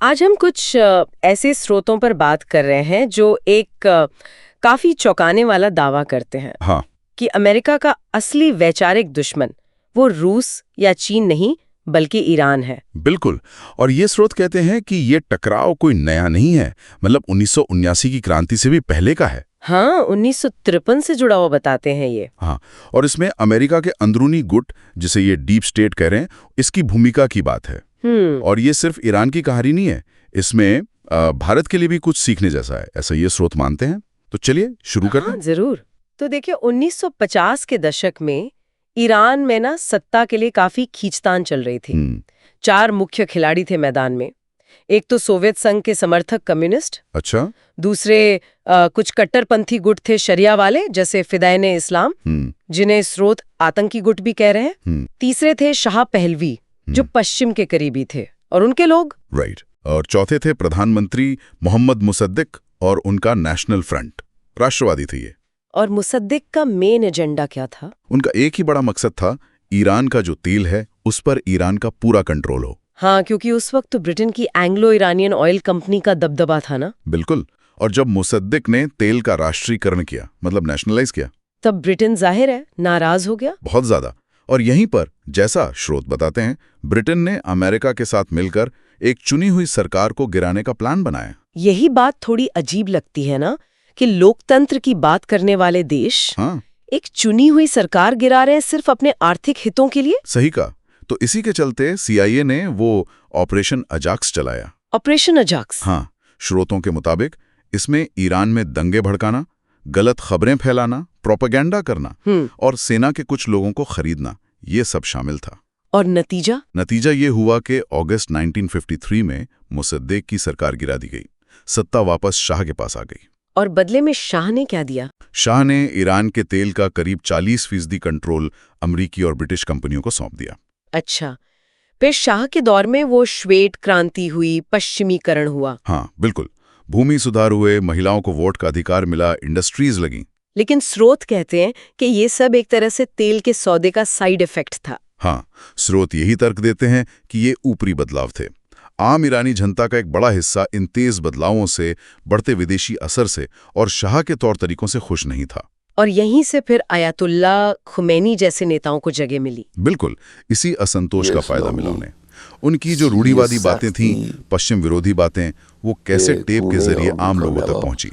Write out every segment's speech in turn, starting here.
आज हम कुछ ऐसे स्रोतों पर बात कर रहे हैं जो एक काफी चौंकाने वाला दावा करते हैं हाँ। कि अमेरिका का असली वैचारिक दुश्मन वो रूस या चीन नहीं बल्कि ईरान है। बिल्कुल। और ये स्रोत कहते हैं कि ये टकराव कोई नया नहीं है, मतलब 1979 की क्रांति से भी पहले का है। हाँ, 1953 से जुड़ा हुआ बताते हैं ये। हाँ, और इसमें अमेरिका के अंदरूनी गुट, जिसे ये डीप स्टेट कह रहे हैं, इसकी भूमिका की बात है। और ये सिर्फ ईरान की कहानी नहीं है, इसमें भारत के लिए भी कुछ सीखने जैसा है, ऐसा ये स्रोत मानते हैं। तो चलिए शुरू करते हैं। जरूर। तो देखिए 1950 के दशक में ईरान में ना सत्ता के लिए काफी खींचतान चल रही थी। 4 मुख्य खिलाड़ी थे मैदान में। एक तो सोवियत संघ के समर्थक कम्युनिस्ट, अच्छा। दूसरे कुछ कट्टरपंथी गुट थे शरिया वाले जैसे फिदायने इस्लाम, जिन्हें स्रोत आतंकी गुट भी कह रहे हैं। तीसरे थे शाह पहलवी, जो पश्चिम के करीबी थे, और उनके लोग। राइट। और चौथे थे प्रधानमंत्री मोहम्मद मुसद्दिक और उनका नेशनल फ्रंट, राष्ट्रवादी थे ये। और मुसद्दिक का मेन एजेंडा क्या था? उनका एक ही बड़ा मकसद था, ईरान का जो तेल है उस पर ईरान का पूरा कंट्रोल हो। हाँ, क्योंकि उस वक्त तो ब्रिटेन की एंग्लो ईरानियन ऑयल कंपनी का दबदबा था ना। बिल्कुल। और जब मुसद्दिक ने तेल का राष्ट्रीयकरण किया, मतलब नेशनलाइज किया, तब ब्रिटेन जाहिर है नाराज हो गया, बहुत ज्यादा। और यहीं पर, जैसा स्रोत बताते हैं, ब्रिटेन ने अमेरिका के साथ मिलकर एक चुनी हुई सरकार को गिराने का प्लान बनाया। यही बात थोड़ी अजीब लगती है ना, कि लोकतंत्र की बात करने वाले देश एक चुनी हुई सरकार गिरा रहे हैं सिर्फ अपने आर्थिक हितों के लिए। सही कहा। तो इसी के चलते CIA ने वो ऑपरेशन अजाक्स चलाया। ऑपरेशन अजाक्स? हाँ, स्रोतों के मुताबिक इसमें ईरान में दंगे भड़काना, गलत खबरें फैलाना, प्रोपेगेंडा करना और सेना के कुछ लोगों को खरीदना, ये सब शामिल था। और नतीजा ये हुआ कि अगस्त 1953 में मुसद्दिक की सरकार गिरा दी गई, सत्ता वापस शाह के पास आ गई। और बदले में शाह ने क्या दिया? शाह ने ईरान के तेल का करीब 40% कंट्रोल अमरीकी और ब्रिटिश कंपनियों को सौंप दिया। अच्छा, फिर शाह के दौर में वो श्वेत क्रांति हुई, पश्चिमीकरण हुआ। हाँ बिल्कुल, भूमि सुधार हुए, महिलाओं को वोट का अधिकार मिला, इंडस्ट्रीज लगी। लेकिन स्रोत कहते हैं कि ये सब एक तरह से तेल के सौदे का साइड इफेक्ट था। हाँ, स्रोत यही तर्क देते हैं कि ये ऊपरी बदलाव थे। आम ईरानी जनता का एक बड़ा हिस्सा इन तेज बदलावों से, बढ़ते विदेशी असर से और शाह के तौर तरीकों से खुश नहीं था। और यहीं से फिर आयतुल्ला खुमैनी जैसे नेताओं को जगह मिली। बिल्कुल, इसी असंतोष का फायदा मिला उन्हें। उनकी जो रूढ़िवादी बातें थीं, पश्चिम विरोधी बातें, वो कैसे टेप के जरिए आम लोगों तक पहुंची।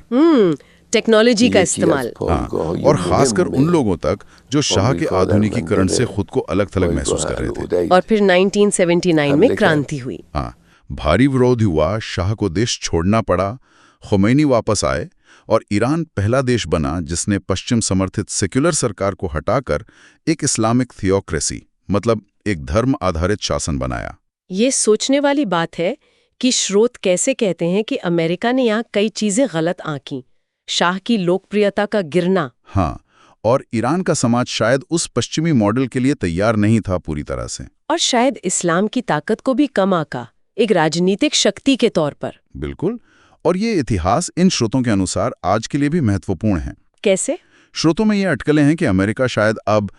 टेक्नोलॉजी का इस्तेमाल। हाँ, और खासकर उन लोगों तक जो शाह के आधुनिकीकरण से खुद को अलग थलग महसूस कर रहे थे। और फिर 1979 में क्रांति हुई। हाँ, भारी विरोध हुआ, शाह को देश छोड़ना पड़ा, खुमैनी वापस आए और ईरान पहला देश बना जिसने पश्चिम समर्थित सेक्युलर सरकार को हटाकर एक इस्लामिक थियोक्रेसी, मतलब एक धर्म आधारित शासन बनाया। ये सोचने वाली बात है कि स्रोत कैसे कहते हैं कि अमेरिका ने यहाँ कई चीजें गलत आंकी। शाह की लोकप्रियता का गिरना, हाँ, और ईरान का समाज शायद उस पश्चिमी मॉडल के लिए तैयार नहीं था पूरी तरह से, और शायद इस्लाम की ताकत को भी कम आका, एक राजनीतिक शक्ति के तौर पर। बिल्कुल। और ये इतिहास इन स्रोतों के अनुसार आज के लिए भी महत्वपूर्ण है। कैसे? स्रोतों में ये अटकलें हैं कि अमेरिका शायद अब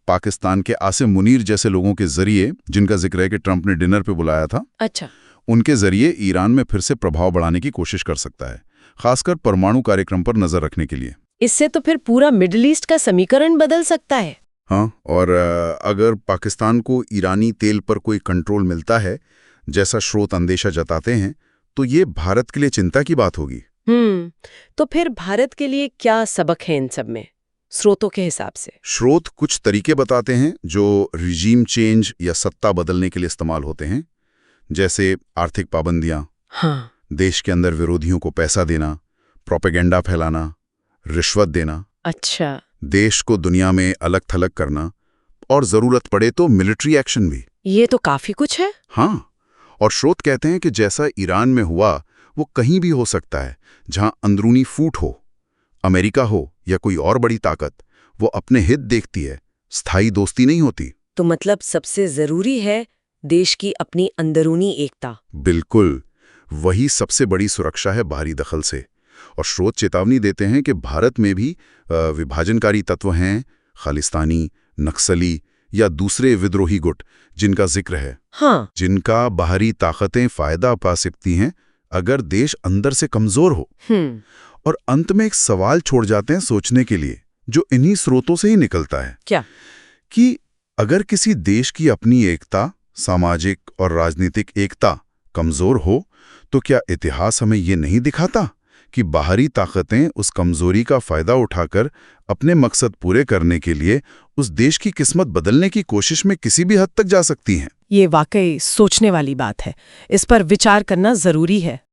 पाकिस्तान के आसिम मुनीर जैसे लोगों के जरिए, जिनका जिक्र है कि ट्रंप ने डिनर पे बुलाया था, अच्छा, उनके जरिए ईरान में फिर से प्रभाव बढ़ाने की कोशिश कर सकता है, खासकर परमाणु कार्यक्रम पर नजर रखने के लिए। इससे तो फिर पूरा मिडिल ईस्ट का समीकरण बदल सकता है। हाँ, और अगर पाकिस्तान को ईरानी तेल पर कोई कंट्रोल मिलता है, जैसा स्रोत अंदेशा जताते हैं, तो ये भारत के लिए चिंता की बात होगी। तो फिर भारत के लिए क्या सबक है इन सब में, स्रोतों के हिसाब से? स्रोत कुछ तरीके बताते हैं जो रिजीम चेंज या सत्ता बदलने के लिए इस्तेमाल होते हैं, जैसे आर्थिक पाबंदियां, हाँ, देश के अंदर विरोधियों को पैसा देना, प्रोपेगेंडा फैलाना, रिश्वत देना, अच्छा, देश को दुनिया में अलग थलग करना, और जरूरत पड़े तो मिलिट्री एक्शन भी। ये तो काफी कुछ है। हाँ, और स्रोत कहते हैं कि जैसा ईरान में हुआ वो कहीं भी हो सकता है जहां अंदरूनी फूट हो, अमेरिका हो या कोई और बड़ी ताकत, वो अपने हित देखती है, स्थायी दोस्ती नहीं होती। तो मतलब सबसे जरूरी है देश की अपनी अंदरूनी एकता। बिल्कुल, वही सबसे बड़ी सुरक्षा है बाहरी दखल से। और स्रोत चेतावनी देते हैं कि भारत में भी विभाजनकारी तत्व हैं, खालिस्तानी, नक्सली या दूसरे विद्रोही गुट जिनका जिक्र है, हाँ, जिनका बाहरी ताकतें फायदा पा सकती हैं अगर देश अंदर से कमजोर हो। और अंत में एक सवाल छोड़ जाते हैं सोचने के लिए, जो इन्हीं स्रोतों से ही निकलता है। क्या? कि अगर किसी देश की अपनी एकता, सामाजिक और राजनीतिक एकता कमजोर हो, तो क्या इतिहास हमें ये नहीं दिखाता कि बाहरी ताकतें उस कमजोरी का फायदा उठाकर अपने मकसद पूरे करने के लिए उस देश की किस्मत बदलने की कोशिश में किसी भी हद तक जा सकती हैं? ये वाकई सोचने वाली बात है। इस पर विचार करना जरूरी है।